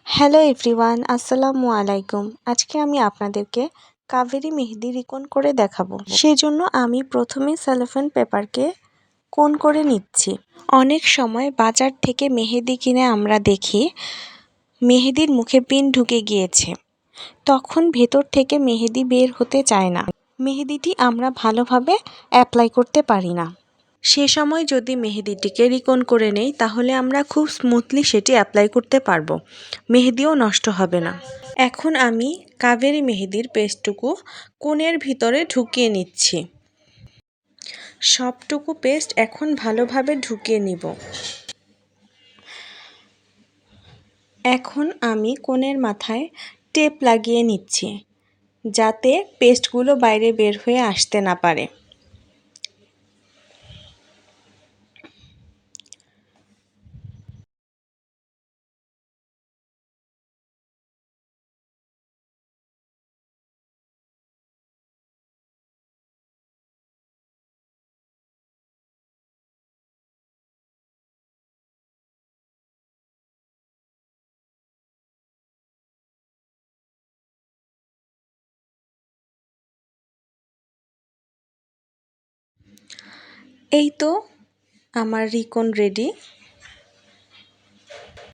Hello everyone, আসসালামু আলাইকুম। আজকে আমি আপনাদেরকে কাবেরী মেহেদি রিকন করে দেখাবো। সেজন্য আমি প্রথমে সেলোফেন পেপারকে কোন করে নিচ্ছি। অনেক সময় বাজার থেকে মেহেদি কিনে আমরা দেখি মেহেদির মুখে পিন ঢুকে গিয়েছে, তখন ভেতর থেকে মেহেদি বের হতে চায় না। মেহেদিটি আমরা ভালোভাবে অ্যাপ্লাই করতে পারি না। সে সময় যদি মেহেদিটিকে রিকন করে নেই তাহলে আমরা খুব স্মুথলি সেটি অ্যাপ্লাই করতে পারবো, মেহেদিও নষ্ট হবে না। এখন আমি কাবেরী মেহেদির পেস্টটুকু কোণের ভিতরে ঢুকিয়ে নিচ্ছি। সবটুকু পেস্ট এখন ভালোভাবে ঢুকিয়ে নিব। এখন আমি কোণের মাথায় টেপ লাগিয়ে নিচ্ছি, যাতে পেস্টগুলো বাইরে বের হয়ে আসতে না পারে। এই তো আমার রিকন রেডি।